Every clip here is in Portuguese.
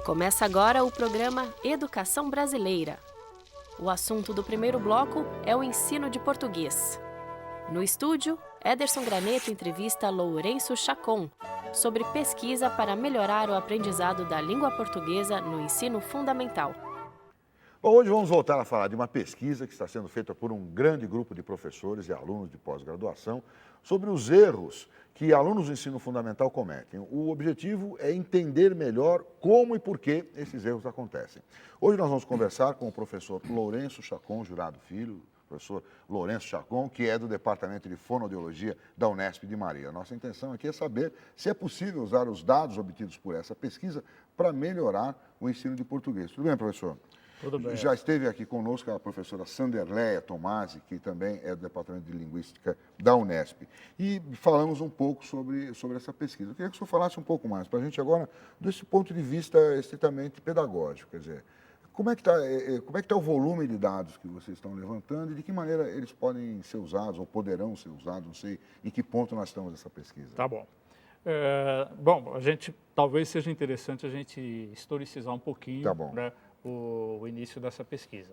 Começa agora o programa Educação Brasileira. O assunto do primeiro bloco é o ensino de português. No estúdio, Ederson Graneto entrevista Lourenço Chacon sobre pesquisa para melhorar o aprendizado da língua portuguesa no ensino fundamental. Bom, hoje vamos voltar a falar de uma pesquisa que está sendo feita por um grande grupo de professores e alunos de pós-graduação sobre os erros que alunos do ensino fundamental cometem. O objetivo é entender melhor como e por que esses erros acontecem. Hoje nós vamos conversar com o professor Lourenço Chacon Jurado Filho, professor Lourenço Chacon, que é do Departamento de Fonoaudiologia da Unesp de Marília. Nossa intenção aqui é saber se é possível usar os dados obtidos por essa pesquisa para melhorar o ensino de português. Tudo bem, professor? Tudo bem. Já esteve aqui conosco a professora Sanderleia Tomasi, que também é do Departamento de Linguística da Unesp. E falamos um pouco sobre essa pesquisa. Eu queria que o senhor falasse um pouco mais para a gente agora, desse ponto de vista estritamente pedagógico. Quer dizer, como é que está o volume de dados que vocês estão levantando e de que maneira eles podem ser usados ou poderão ser usados? Não sei em que ponto nós estamos nessa pesquisa. Tá bom. Bom, talvez seja interessante a gente historicizar um pouquinho, Tá bom. Né, o início dessa pesquisa.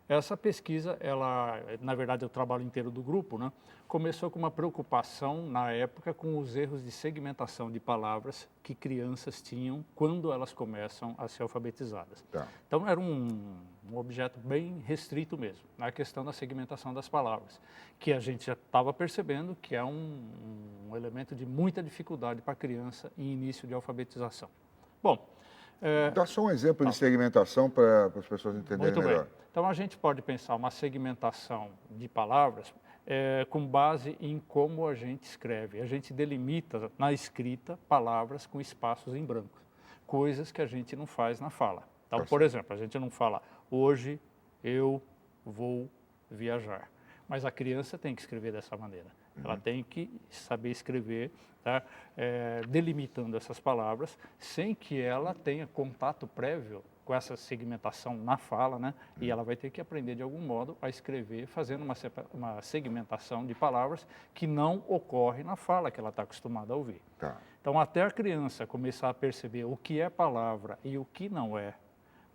Essa pesquisa, na verdade, o trabalho inteiro do grupo, né, começou com uma preocupação, na época, com os erros de segmentação de palavras que crianças tinham quando elas começam a ser alfabetizadas. Tá. Então, era um objeto bem restrito mesmo, na questão da segmentação das palavras, que a gente já estava percebendo que é um elemento de muita dificuldade para a criança em início de alfabetização. Bom, Dá só um exemplo de segmentação para as pessoas entenderem muito melhor. bem. Então, a gente pode pensar uma segmentação de palavras com base em como a gente escreve. A gente delimita na escrita palavras com espaços em branco, coisas que a gente não faz na fala. Então, por exemplo, a gente não fala hoje eu vou viajar, mas a criança tem que escrever dessa maneira. Ela tem que saber escrever, tá? Delimitando essas palavras, sem que ela tenha contato prévio com essa segmentação na fala, né? E ela vai ter que aprender de algum modo a escrever, fazendo uma segmentação de palavras que não ocorre na fala que ela está acostumada a ouvir. Tá. Então, até a criança começar a perceber o que é palavra e o que não é,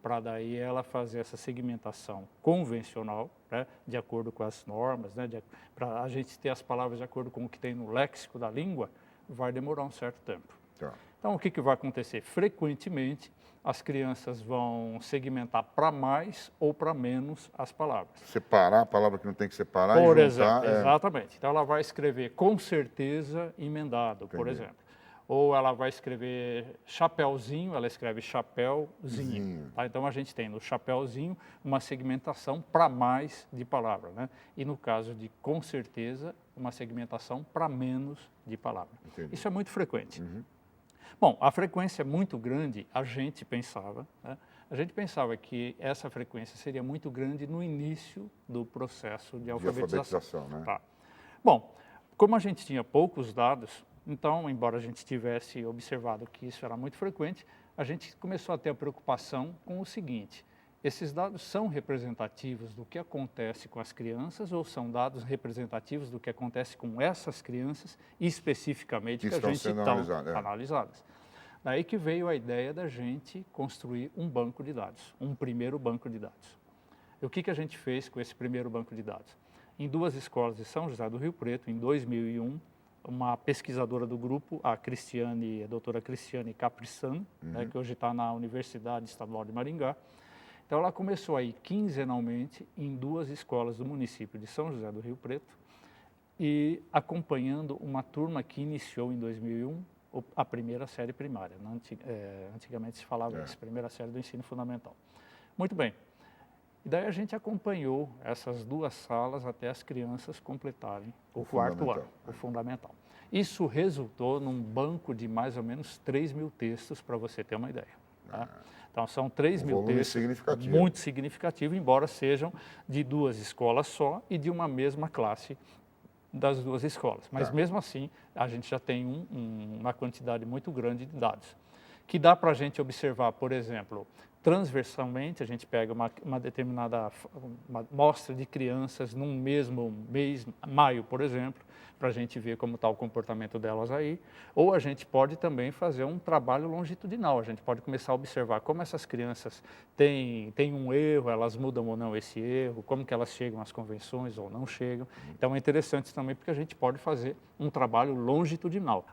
para daí ela fazer essa segmentação convencional, né, de acordo com as normas, né, para a gente ter as palavras de acordo com o que tem no léxico da língua, vai demorar um certo tempo. Tá. Então, o que vai acontecer? Frequentemente, as crianças vão segmentar para mais ou para menos as palavras. Separar a palavra que não tem que separar Por e juntar. exemplo, exatamente. Então, ela vai escrever com certeza emendado, por Entendi. exemplo. Ou ela vai escrever chapéuzinho, ela escreve chapéuzinho. Tá? Então, a gente tem no chapéuzinho uma segmentação para mais de palavra, né? E no caso de com certeza, uma segmentação para menos de palavra. Entendi. Isso é muito frequente. Bom, a frequência é muito grande, a gente pensava, né? A gente pensava que essa frequência seria muito grande no início do processo de alfabetização. Né? Tá. Bom, como a gente tinha poucos dados, então, embora a gente tivesse observado que isso era muito frequente, a gente começou a ter a preocupação com o seguinte: esses dados são representativos do que acontece com as crianças ou são dados representativos do que acontece com essas crianças especificamente que a gente está analisadas? Daí que veio a ideia da gente construir um banco de dados, um primeiro banco de dados. E o que a gente fez com esse primeiro banco de dados? Em duas escolas de São José do Rio Preto, em 2001, uma pesquisadora do grupo, a doutora Cristiane Caprissano, né, que hoje está na Universidade Estadual de Maringá. Então, ela começou a ir quinzenalmente em duas escolas do município de São José do Rio Preto e acompanhando uma turma que iniciou em 2001 a primeira série primária. Antigamente se falava isso, primeira série do ensino fundamental. Muito bem. E daí a gente acompanhou essas duas salas até as crianças completarem o quarto ano, o fundamental. Isso resultou num banco de mais ou menos 3.000 textos, para você ter uma ideia. Tá? Então, são 3.000 textos, muito significativo, embora sejam de duas escolas só e de uma mesma classe das duas escolas. Mas, mesmo assim, a gente já tem uma quantidade muito grande de dados, que dá para a gente observar, por exemplo, transversalmente, a gente pega uma determinada uma amostra de crianças num mesmo mês, maio, por exemplo, para a gente ver como está o comportamento delas aí, ou a gente pode também fazer um trabalho longitudinal, a gente pode começar a observar como essas crianças têm um erro, elas mudam ou não esse erro, como que elas chegam às convenções ou não chegam. Então é interessante também porque a gente pode fazer um trabalho longitudinal.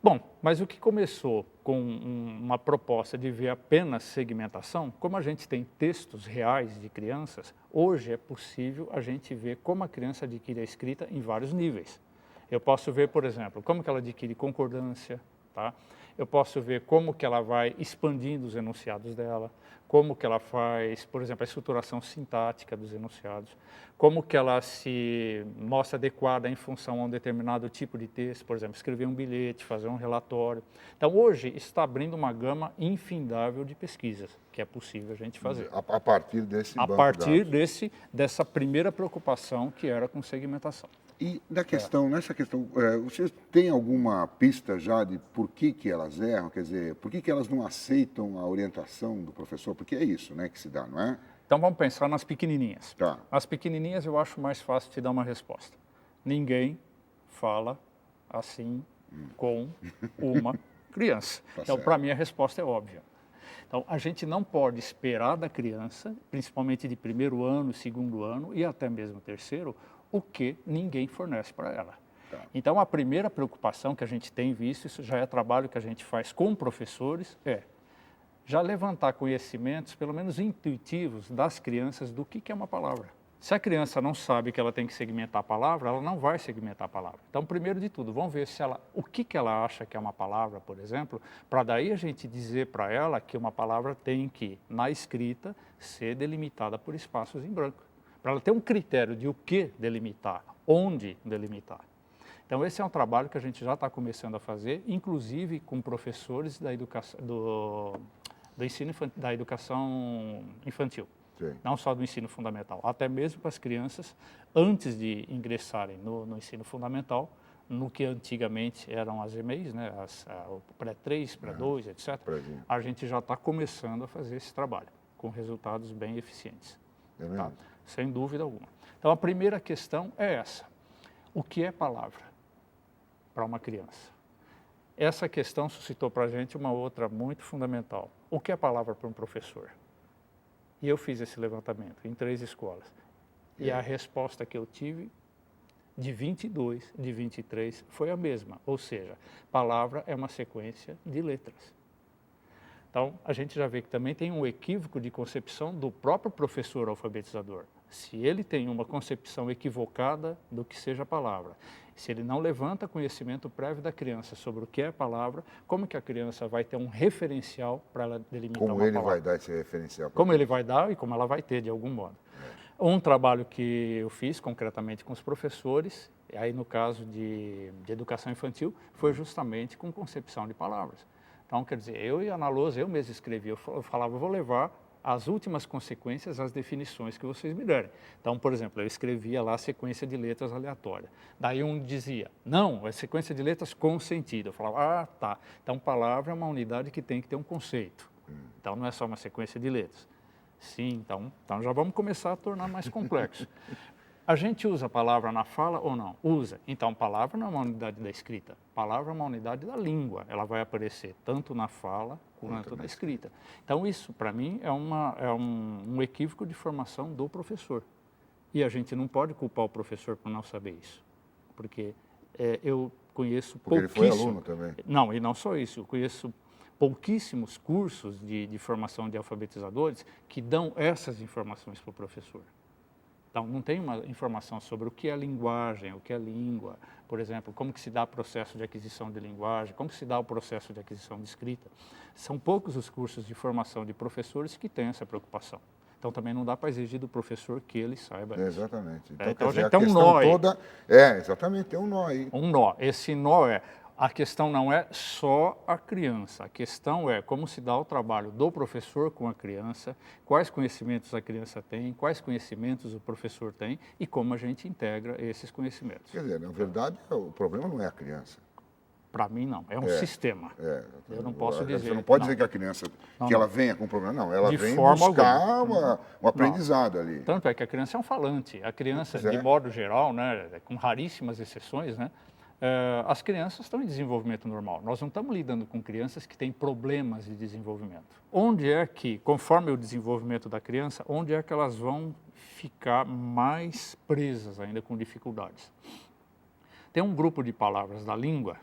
Bom, mas o que começou com uma proposta de ver apenas segmentação, como a gente tem textos reais de crianças, hoje é possível a gente ver como a criança adquire a escrita em vários níveis. Eu posso ver, por exemplo, como que ela adquire concordância, tá? Eu posso ver como que ela vai expandindo os enunciados dela, como que ela faz, por exemplo, a estruturação sintática dos enunciados, como que ela se mostra adequada em função a um determinado tipo de texto, por exemplo, escrever um bilhete, fazer um relatório. Então, hoje está abrindo uma gama infindável de pesquisas que é possível a gente fazer. A partir desse A banco partir de dados. dessa primeira preocupação que era com segmentação. E nessa questão, vocês têm alguma pista já de por que elas erram? Quer dizer, por que elas não aceitam a orientação do professor? Porque é isso, né, que se dá, não é? Então vamos pensar nas pequenininhas. Tá. As pequenininhas eu acho mais fácil te dar uma resposta. Ninguém fala assim com uma criança. Tá Então, certo. para mim, a resposta é óbvia. Então, a gente não pode esperar da criança, principalmente de primeiro ano, segundo ano e até mesmo terceiro, o que ninguém fornece para ela. Tá. Então, a primeira preocupação que a gente tem visto, isso já é trabalho que a gente faz com professores, é já levantar conhecimentos, pelo menos intuitivos, das crianças do que é uma palavra. Se a criança não sabe que ela tem que segmentar a palavra, ela não vai segmentar a palavra. Então, primeiro de tudo, vamos ver se o que ela acha que é uma palavra, por exemplo, para daí a gente dizer para ela que uma palavra tem que, na escrita, ser delimitada por espaços em branco. Para ela ter um critério de o que delimitar, onde delimitar. Então, esse é um trabalho que a gente já está começando a fazer, inclusive com professores da educação, da educação infantil. Sim. Não só do ensino fundamental, até mesmo para as crianças, antes de ingressarem no ensino fundamental, no que antigamente eram as EMEIs, né, o pré-3, pré-2, etc., Prézinho. a gente já está começando a fazer esse trabalho, com resultados bem eficientes. É mesmo? Tá? Sem dúvida alguma. Então, a primeira questão é essa. O que é palavra para uma criança? Essa questão suscitou para a gente uma outra muito fundamental. O que é palavra para um professor? E eu fiz esse levantamento em 3 escolas. E a resposta que eu tive, de 22, de 23, foi a mesma. Ou seja, palavra é uma sequência de letras. Então, a gente já vê que também tem um equívoco de concepção do próprio professor alfabetizador. Se ele tem uma concepção equivocada do que seja a palavra, se ele não levanta conhecimento prévio da criança sobre o que é a palavra, como que a criança vai ter um referencial para ela delimitar uma Como ele palavra? vai dar esse referencial? Como ele vai dar e como ela vai ter, de algum modo. Um trabalho que eu fiz concretamente com os professores, aí no caso de educação infantil, foi justamente com concepção de palavras. Então, quer dizer, eu e a Ana Lousa, eu mesmo escrevi, eu falava, eu vou levar as últimas consequências, as definições que vocês me derem. Então, por exemplo, eu escrevia lá a sequência de letras aleatória. Daí um dizia, não, é sequência de letras com sentido. Eu falava, ah, tá. Então, palavra é uma unidade que tem que ter um conceito. Então, não é só uma sequência de letras. Sim, então já vamos começar a tornar mais complexo. A gente usa a palavra na fala ou não? Usa. Então, palavra não é uma unidade da escrita. Palavra é uma unidade da língua. Ela vai aparecer tanto na fala quanto na escrita. Então, isso, para mim, é um equívoco de formação do professor. E a gente não pode culpar o professor por não saber isso. Porque eu conheço Porque pouquíssimo... ele foi aluno também. Não, e não só isso. Eu conheço pouquíssimos cursos de formação de alfabetizadores que dão essas informações para o professor. Então, não tem uma informação sobre o que é linguagem, o que é língua, por exemplo, como que se dá o processo de aquisição de linguagem, como que se dá o processo de aquisição de escrita. São poucos os cursos de formação de professores que têm essa preocupação. Então, também não dá para exigir do professor que ele saiba isso. Exatamente. Então, quer dizer, a gente tem um questão nó aí. toda... exatamente, tem um nó aí. Um nó. Esse nó a questão não é só a criança, a questão é como se dá o trabalho do professor com a criança, quais conhecimentos a criança tem, quais conhecimentos o professor tem e como a gente integra esses conhecimentos. Quer dizer, na verdade, o problema não é a criança. Para mim, não. É um sistema. Eu não posso dizer. Você não pode dizer que a criança, ela venha com problema. Não, ela vem buscar um aprendizado ali. Tanto é que a criança é um falante. A criança, de modo geral, né, com raríssimas exceções, né, as crianças estão em desenvolvimento normal. Nós não estamos lidando com crianças que têm problemas de desenvolvimento. Onde é que, conforme o desenvolvimento da criança, onde é que elas vão ficar mais presas ainda com dificuldades? Tem um grupo de palavras da língua,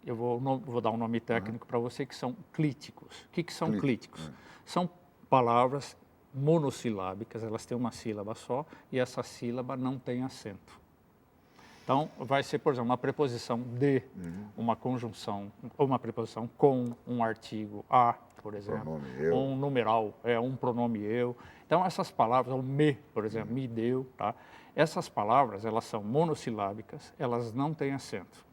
eu vou dar um nome técnico para você, que são clíticos. O que são clíticos? São palavras monossilábicas, elas têm uma sílaba só e essa sílaba não tem acento. Então, vai ser, por exemplo, uma preposição de, uma conjunção, ou uma preposição com, um artigo a, por exemplo, um numeral, um pronome eu. Então, essas palavras, o me, por exemplo, me deu, tá? Essas palavras, elas são monossilábicas, elas não têm acento.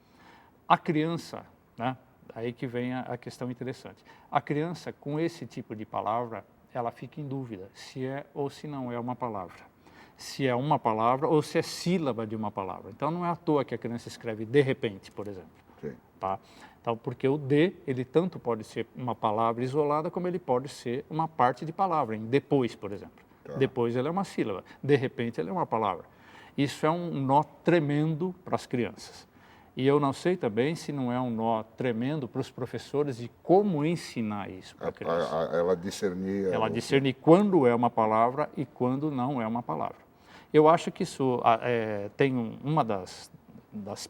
A criança, né, aí que vem a questão interessante. A criança, com esse tipo de palavra, ela fica em dúvida se é ou se não é uma palavra. Se é uma palavra ou se é sílaba de uma palavra. Então, não é à toa que a criança escreve de repente, por exemplo. Tá? Então, porque o de, ele tanto pode ser uma palavra isolada, como ele pode ser uma parte de palavra, em depois, por exemplo. Depois ele é uma sílaba, de repente ele é uma palavra. Isso é um nó tremendo para as crianças. E eu não sei também se não é um nó tremendo para os professores de como ensinar isso para a criança. Ela discernir... Ela discernir quando é uma palavra e quando não é uma palavra. Eu acho que isso tem uma das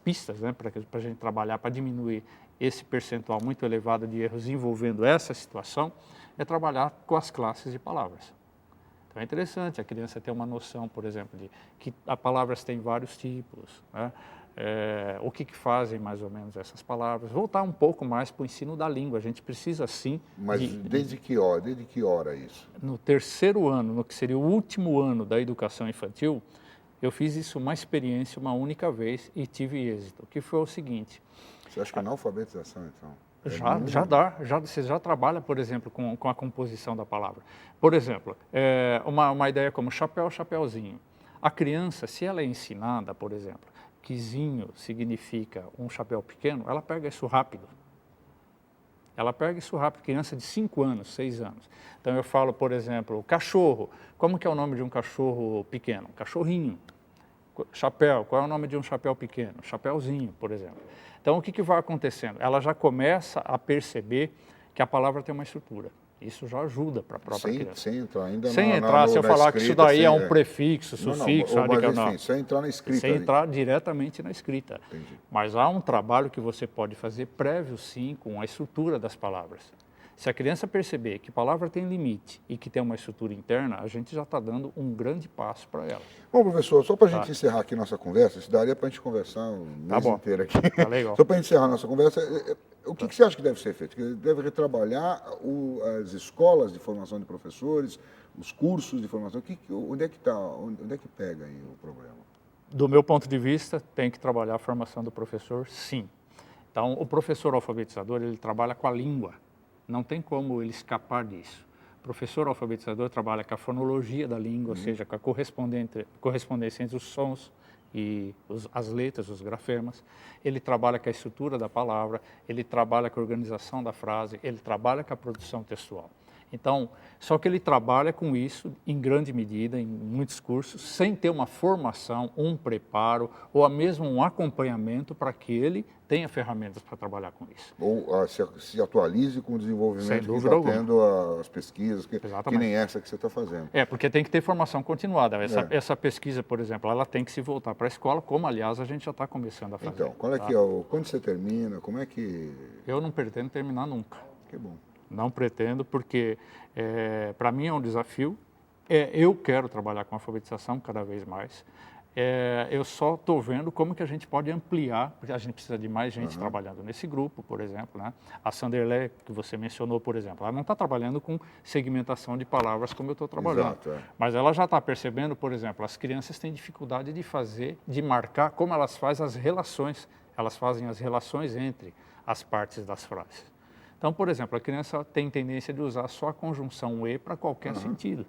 pistas, né, para a gente trabalhar, para diminuir esse percentual muito elevado de erros envolvendo essa situação, é trabalhar com as classes de palavras. Então é interessante a criança ter uma noção, por exemplo, de que as palavras têm vários tipos, né? O que fazem mais ou menos essas palavras, voltar um pouco mais para o ensino da língua, a gente precisa sim... Mas desde que hora isso? No terceiro ano, no que seria o último ano da educação infantil, eu fiz isso uma experiência uma única vez e tive êxito, que foi o seguinte... Você acha que é na alfabetização, então? Já dá, você já trabalha, por exemplo, com a composição da palavra. Por exemplo, uma ideia como chapéu, chapéuzinho. A criança, se ela é ensinada, por exemplo, que zinho significa um chapéu pequeno, ela pega isso rápido. Ela pega isso rápido, criança de 5 anos, 6 anos. Então eu falo, por exemplo, cachorro. Como que é o nome de um cachorro pequeno? Cachorrinho. Chapéu, qual é o nome de um chapéu pequeno? Chapéuzinho, por exemplo. Então o que vai acontecendo? Ela já começa a perceber que a palavra tem uma estrutura. Isso já ajuda para a própria criança. Sem entrar ainda sem entrar, se eu falar que isso daí é um prefixo, sufixo, sem entrar na escrita. Sem entrar diretamente na escrita. Entendi. Mas há um trabalho que você pode fazer prévio, sim, com a estrutura das palavras. Se a criança perceber que palavra tem limite e que tem uma estrutura interna, a gente já está dando um grande passo para ela. Bom, professor, só para a gente encerrar aqui nossa conversa, isso daria para a gente conversar um mês inteiro aqui. Tá legal. Só para encerrar nossa conversa, o que você acha que deve ser feito? Que deve retrabalhar as escolas de formação de professores, os cursos de formação? Onde é que pega aí o problema? Do meu ponto de vista, tem que trabalhar a formação do professor, sim. Então, o professor alfabetizador, ele trabalha com a língua. Não tem como ele escapar disso. O professor alfabetizador trabalha com a fonologia da língua, ou seja, com a correspondência entre os sons e as letras, os grafemas. Ele trabalha com a estrutura da palavra, ele trabalha com a organização da frase, ele trabalha com a produção textual. Então, só que ele trabalha com isso em grande medida, em muitos cursos, sem ter uma formação, um preparo ou mesmo um acompanhamento para que ele tenha ferramentas para trabalhar com isso. Ou se atualize com o desenvolvimento que está tendo as pesquisas, que nem essa que você está fazendo. Porque tem que ter formação continuada. Essa pesquisa, por exemplo, ela tem que se voltar para a escola, como, aliás, a gente já está começando a fazer. Então, quando você termina, como é que... Eu não pretendo terminar nunca. Que bom. Não pretendo, porque para mim é um desafio. Eu quero trabalhar com alfabetização cada vez mais. Eu só estou vendo como que a gente pode ampliar, porque a gente precisa de mais gente trabalhando nesse grupo, por exemplo, né? A Sanderlé, que você mencionou, por exemplo, ela não está trabalhando com segmentação de palavras como eu estou trabalhando. Exato, mas ela já está percebendo, por exemplo, as crianças têm dificuldade de marcar como elas fazem as relações. Elas fazem as relações entre as partes das frases. Então, por exemplo, a criança tem tendência de usar só a conjunção e para qualquer sentido.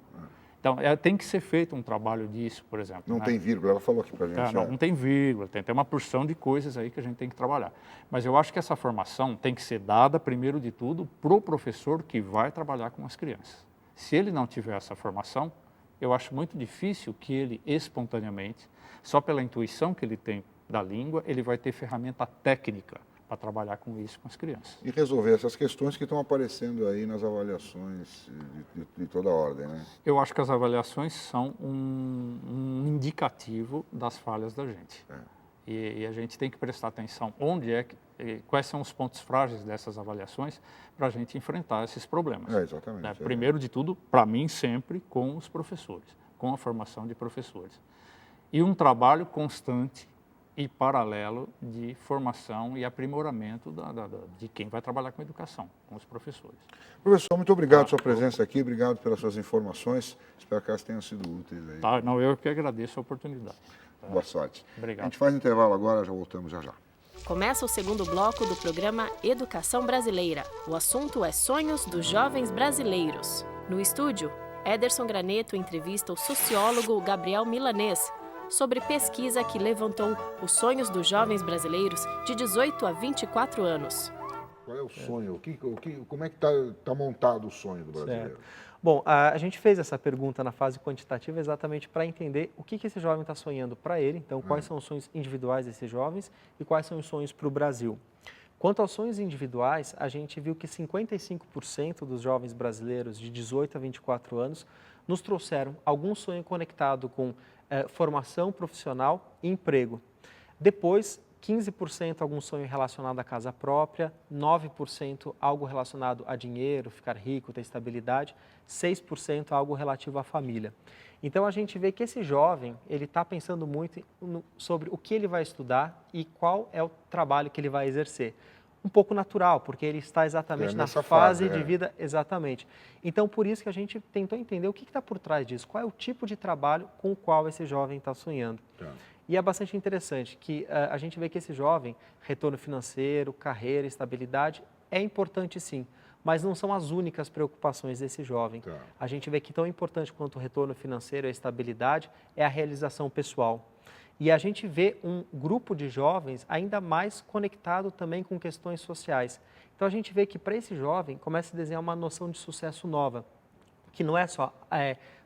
Então, tem que ser feito um trabalho disso, por exemplo. Não né? tem vírgula, ela falou aqui para a gente. Não tem vírgula, tem uma porção de coisas aí que a gente tem que trabalhar. Mas eu acho que essa formação tem que ser dada, primeiro de tudo, para o professor que vai trabalhar com as crianças. Se ele não tiver essa formação, eu acho muito difícil que ele, espontaneamente, só pela intuição que ele tem da língua, ele vai ter ferramenta técnica para trabalhar com isso com as crianças. E resolver essas questões que estão aparecendo aí nas avaliações de toda a ordem, né? Eu acho que as avaliações são um indicativo das falhas da gente. E a gente tem que prestar atenção quais são os pontos frágeis dessas avaliações para a gente enfrentar esses problemas. Exatamente. Né? Primeiro de tudo, para mim, sempre com os professores, com a formação de professores. E um trabalho constante e paralelo de formação e aprimoramento de quem vai trabalhar com educação, com os professores. Professor, muito obrigado pela sua presença aqui, obrigado pelas suas informações. Espero que elas tenham sido úteis aí. Tá, não, eu que agradeço a oportunidade. Tá? Boa sorte. Obrigado. A gente faz um intervalo agora, já voltamos já. Começa o segundo bloco do programa Educação Brasileira. O assunto é sonhos dos jovens brasileiros. No estúdio, Ederson Graneto entrevista o sociólogo Gabriel Milanês sobre pesquisa que levantou os sonhos dos jovens brasileiros de 18 a 24 anos. Qual é o sonho? Como é que está montado o sonho do brasileiro? Certo. Bom, a gente fez essa pergunta na fase quantitativa exatamente para entender o que esse jovem está sonhando para ele, então quais são os sonhos individuais desses jovens e quais são os sonhos para o Brasil. Quanto aos sonhos individuais, a gente viu que 55% dos jovens brasileiros de 18 a 24 anos nos trouxeram algum sonho conectado com formação profissional e emprego. Depois, 15% algum sonho relacionado à casa própria, 9% algo relacionado a dinheiro, ficar rico, ter estabilidade, 6% algo relativo à família. Então a gente vê que esse jovem, ele está pensando muito sobre o que ele vai estudar e qual é o trabalho que ele vai exercer. Um pouco natural, porque ele está exatamente na fase de vida, exatamente. Então, por isso que a gente tentou entender o que está por trás disso, qual é o tipo de trabalho com o qual esse jovem está sonhando. E é bastante interessante que a gente vê que esse jovem, retorno financeiro, carreira, estabilidade, é importante sim, mas não são as únicas preocupações desse jovem. A gente vê que tão importante quanto o retorno financeiro e a estabilidade é a realização pessoal. E a gente vê um grupo de jovens ainda mais conectado também com questões sociais. Então a gente vê que para esse jovem começa a desenhar uma noção de sucesso nova, que não é só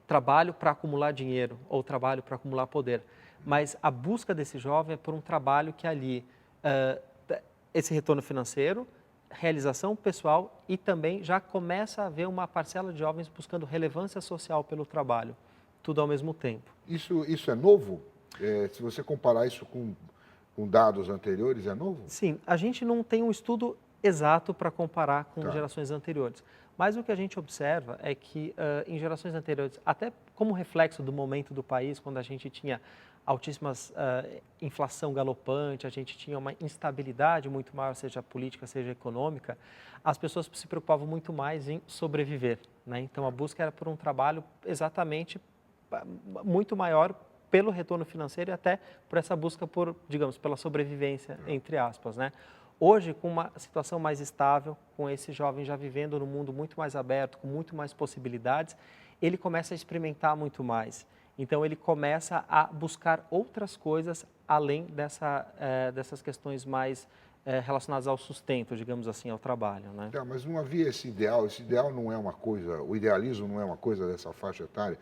trabalho para acumular dinheiro ou trabalho para acumular poder, mas a busca desse jovem é por um trabalho que ali esse retorno financeiro, realização pessoal e também já começa a haver uma parcela de jovens buscando relevância social pelo trabalho, tudo ao mesmo tempo. Isso é novo? Se você comparar isso com dados anteriores, é novo? Sim, a gente não tem um estudo exato para comparar com gerações anteriores, mas o que a gente observa é que em gerações anteriores, até como reflexo do momento do país, quando a gente tinha altíssimas inflação galopante, a gente tinha uma instabilidade muito maior, seja política, seja econômica, as pessoas se preocupavam muito mais em sobreviver, né? Então a busca era por um trabalho exatamente muito maior pelo retorno financeiro e até por essa busca por, digamos, pela sobrevivência, entre aspas, né? Hoje, com uma situação mais estável, com esse jovem já vivendo num mundo muito mais aberto, com muito mais possibilidades, ele começa a experimentar muito mais. Então, ele começa a buscar outras coisas além dessas questões mais relacionadas ao sustento, digamos assim, ao trabalho, né? Mas não havia esse ideal não é uma coisa, o idealismo não é uma coisa dessa faixa etária,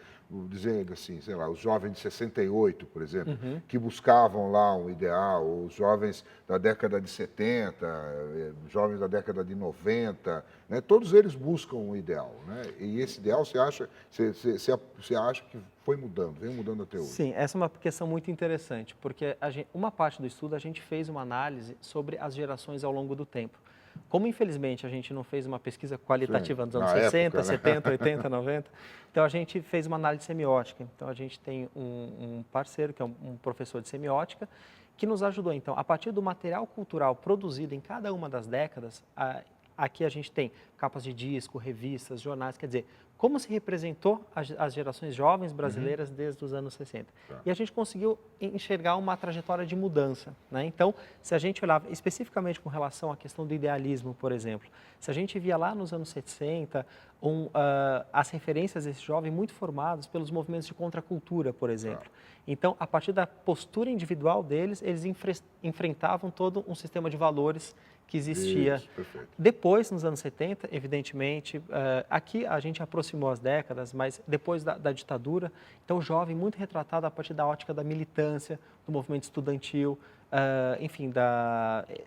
dizendo assim, sei lá, os jovens de 68, por exemplo, que buscavam lá um ideal, os jovens da década de 70, jovens da década de 90, né? Todos eles buscam um ideal, né? E esse ideal você acha que vem mudando até hoje? Sim, essa é uma questão muito interessante, porque uma parte do estudo a gente fez uma análise sobre as gerações ao longo do tempo. Como, infelizmente, a gente não fez uma pesquisa qualitativa nos anos 60, 70, 80, 90, então a gente fez uma análise semiótica. Então, a gente tem um parceiro, que é um professor de semiótica, que nos ajudou, então, a partir do material cultural produzido em cada uma das décadas, aqui a gente tem capas de disco, revistas, jornais, quer dizer, como se representou as gerações jovens brasileiras desde os anos 60. E a gente conseguiu enxergar uma trajetória de mudança, né? Então, se a gente olhava especificamente com relação à questão do idealismo, por exemplo, se a gente via lá nos anos 60 as referências desse jovem muito formadas pelos movimentos de contracultura, por exemplo. Então, a partir da postura individual deles, eles enfrentavam todo um sistema de valores que existia. Isso, perfeito. Depois, nos anos 70, evidentemente, aqui a gente aproximou as décadas, mas depois da ditadura, então o jovem muito retratado a partir da ótica da militância, do movimento estudantil, enfim,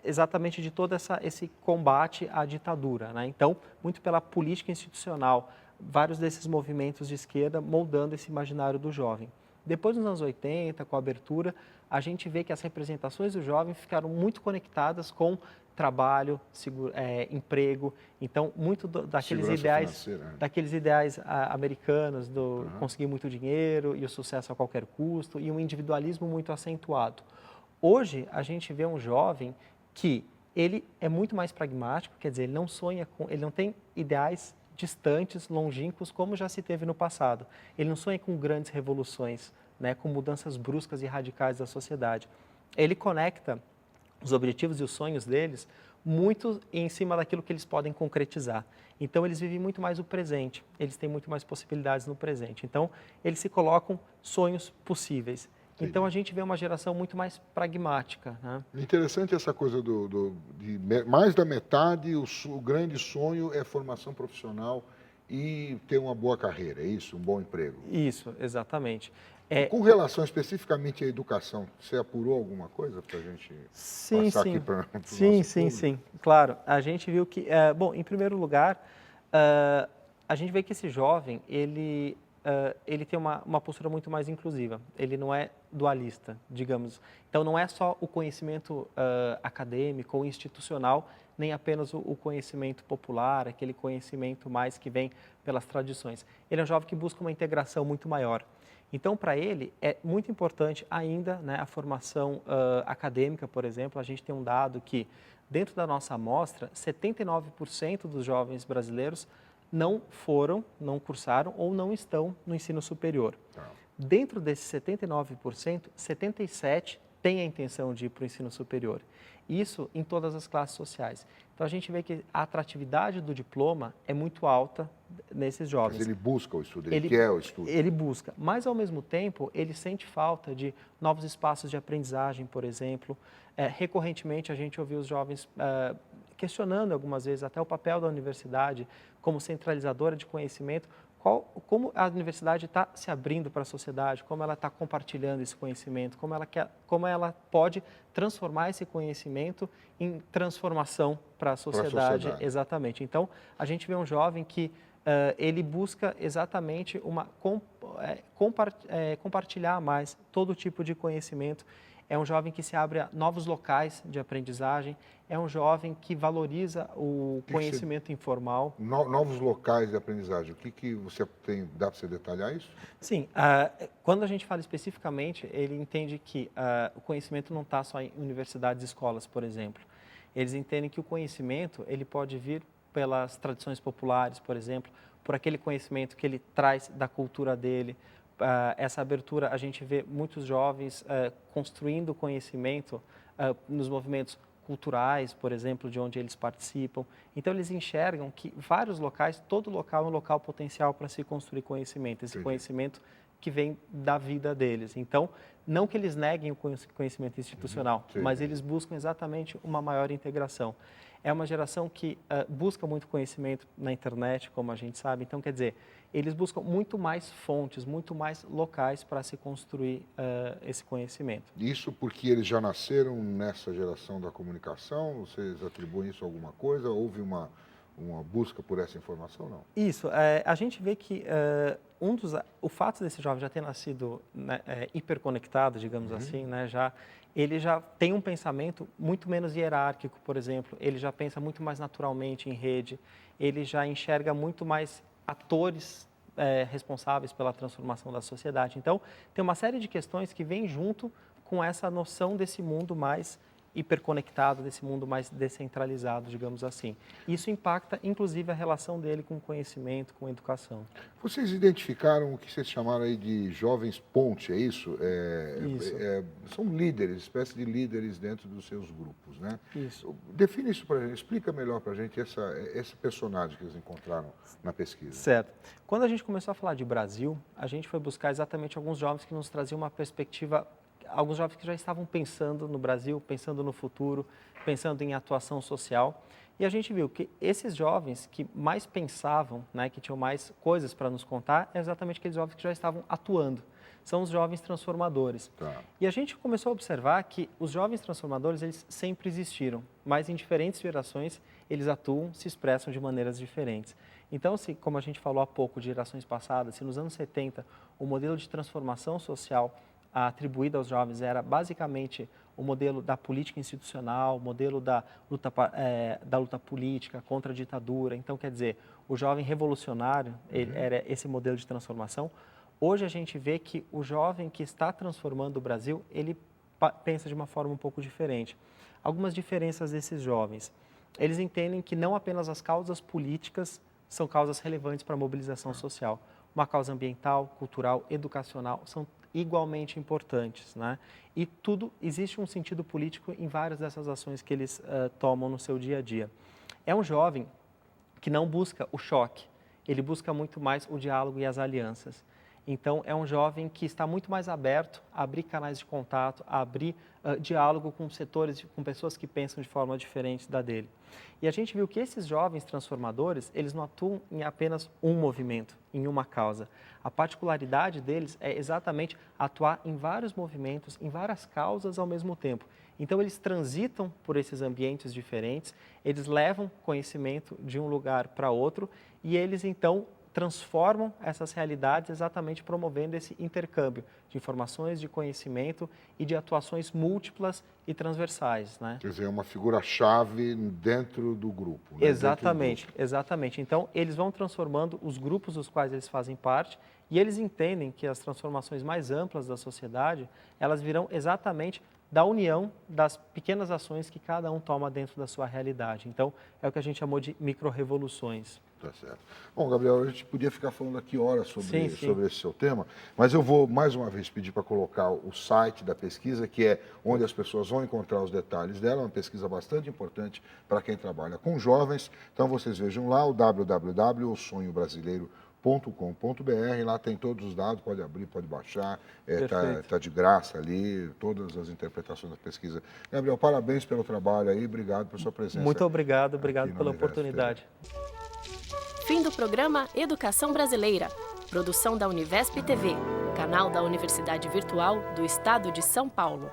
exatamente de todo esse combate à ditadura, né? Então, muito pela política institucional, vários desses movimentos de esquerda moldando esse imaginário do jovem. Depois, nos anos 80, com a abertura, a gente vê que as representações do jovem ficaram muito conectadas com trabalho, emprego. Então, muito daqueles ideais americanos, do conseguir muito dinheiro e o sucesso a qualquer custo, e um individualismo muito acentuado. Hoje, a gente vê um jovem que ele é muito mais pragmático, quer dizer, ele não sonha ele não tem ideais distantes, longínquos, como já se teve no passado. Ele não sonha com grandes revoluções, né, com mudanças bruscas e radicais da sociedade. Ele conecta os objetivos e os sonhos deles muito em cima daquilo que eles podem concretizar. Então, eles vivem muito mais o presente, eles têm muito mais possibilidades no presente. Então, eles se colocam sonhos possíveis. Entendi. Então, a gente vê uma geração muito mais pragmática, né? Interessante essa coisa de mais da metade, o grande sonho é formação profissional e ter uma boa carreira, é isso? Um bom emprego? Isso, exatamente. Com relação especificamente à educação, você apurou alguma coisa para a gente passar aqui para o nosso público? Sim. Claro, a gente viu que, bom, em primeiro lugar, a gente vê que esse jovem, ele tem uma postura muito mais inclusiva. Ele não é dualista, digamos. Então, não é só o conhecimento acadêmico ou institucional, nem apenas o conhecimento popular, aquele conhecimento mais que vem pelas tradições. Ele é um jovem que busca uma integração muito maior. Então, para ele, é muito importante ainda, né, a formação acadêmica, por exemplo. A gente tem um dado que, dentro da nossa amostra, 79% dos jovens brasileiros não cursaram ou não estão no ensino superior. Dentro desses 79%, 77% têm a intenção de ir para o ensino superior. Isso em todas as classes sociais. Então, a gente vê que a atratividade do diploma é muito alta nesses jovens. Mas ele busca o estudo, ele quer o estudo. Ele busca, mas, ao mesmo tempo, ele sente falta de novos espaços de aprendizagem, por exemplo. Recorrentemente, a gente ouviu os jovens questionando algumas vezes até o papel da universidade como centralizadora de conhecimento, como a universidade está se abrindo para a sociedade, como ela está compartilhando esse conhecimento, como ela pode transformar esse conhecimento em transformação para a sociedade. Exatamente. Então, a gente vê um jovem que ele busca exatamente compartilhar mais todo tipo de conhecimento. É um jovem que se abre a novos locais de aprendizagem, é um jovem que valoriza o conhecimento informal. Novos locais de aprendizagem, o que você tem, dá para você detalhar isso? Sim, quando a gente fala especificamente, ele entende que o conhecimento não está só em universidades e escolas, por exemplo. Eles entendem que o conhecimento ele pode vir pelas tradições populares, por exemplo, por aquele conhecimento que ele traz da cultura dele. Essa abertura, a gente vê muitos jovens construindo conhecimento nos movimentos culturais, por exemplo, de onde eles participam. Então, eles enxergam que vários locais, todo local é um local potencial para se construir conhecimento, esse conhecimento que vem da vida deles. Então, não que eles neguem o conhecimento institucional, mas eles buscam exatamente uma maior integração. É uma geração que busca muito conhecimento na internet, como a gente sabe. Então, quer dizer, eles buscam muito mais fontes, muito mais locais para se construir esse conhecimento. Isso porque eles já nasceram nessa geração da comunicação? Vocês atribuem isso a alguma coisa? Houve uma busca por essa informação, não? Isso. A gente vê que o fato desse jovem já ter nascido, né, hiperconectado, digamos assim, né, ele já tem um pensamento muito menos hierárquico, por exemplo. Ele já pensa muito mais naturalmente em rede. Ele já enxerga muito mais atores responsáveis pela transformação da sociedade. Então, tem uma série de questões que vêm junto com essa noção desse mundo mais hiperconectado, desse mundo mais descentralizado, digamos assim. Isso impacta, inclusive, a relação dele com o conhecimento, com a educação. Vocês identificaram o que vocês chamaram aí de jovens ponte, é isso? Isso. São líderes, espécie de líderes dentro dos seus grupos, né? Isso. Define isso para a gente, explica melhor para a gente esse personagem que eles encontraram na pesquisa. Certo. Quando a gente começou a falar de Brasil, a gente foi buscar exatamente alguns jovens que nos traziam uma perspectiva, alguns jovens que já estavam pensando no Brasil, pensando no futuro, pensando em atuação social. E a gente viu que esses jovens que mais pensavam, né, que tinham mais coisas para nos contar, é exatamente aqueles jovens que já estavam atuando. São os jovens transformadores. Tá. E a gente começou a observar que os jovens transformadores, eles sempre existiram, mas em diferentes gerações eles atuam, se expressam de maneiras diferentes. Então, como a gente falou há pouco de gerações passadas, se nos anos 70 o modelo de transformação social atribuído aos jovens era basicamente o modelo da política institucional, o modelo da luta política contra a ditadura. Então, quer dizer, o jovem revolucionário era esse modelo de transformação. Hoje a gente vê que o jovem que está transformando o Brasil, ele pensa de uma forma um pouco diferente. Algumas diferenças desses jovens. Eles entendem que não apenas as causas políticas são causas relevantes para a mobilização social. Uma causa ambiental, cultural, educacional são igualmente importantes, né? E existe um sentido político em várias dessas ações que eles tomam no seu dia a dia. É um jovem que não busca o choque, ele busca muito mais o diálogo e as alianças. Então, é um jovem que está muito mais aberto a abrir canais de contato, a abrir diálogo com setores, com pessoas que pensam de forma diferente da dele. E a gente viu que esses jovens transformadores, eles não atuam em apenas um movimento, em uma causa. A particularidade deles é exatamente atuar em vários movimentos, em várias causas ao mesmo tempo. Então, eles transitam por esses ambientes diferentes, eles levam conhecimento de um lugar para outro e eles, então, transformam essas realidades exatamente promovendo esse intercâmbio de informações, de conhecimento e de atuações múltiplas e transversais, né? Quer dizer, é uma figura-chave dentro do grupo. Né? Exatamente, exatamente. Então, eles vão transformando os grupos dos quais eles fazem parte e eles entendem que as transformações mais amplas da sociedade, elas virão exatamente da união das pequenas ações que cada um toma dentro da sua realidade. Então, é o que a gente chamou de micro-revoluções. Tá certo. Bom, Gabriel, a gente podia ficar falando aqui horas sobre Sim. esse seu tema, mas eu vou mais uma vez pedir para colocar o site da pesquisa, que é onde as pessoas vão encontrar os detalhes dela, uma pesquisa bastante importante para quem trabalha com jovens. Então, vocês vejam lá o www.osonhobrasileiro.com.br, lá tem todos os dados, pode abrir, pode baixar, tá de graça ali, todas as interpretações da pesquisa. Gabriel, parabéns pelo trabalho aí, obrigado pela sua presença. Muito obrigado pela oportunidade. Fim do programa Educação Brasileira. Produção da Univesp TV, canal da Universidade Virtual do Estado de São Paulo.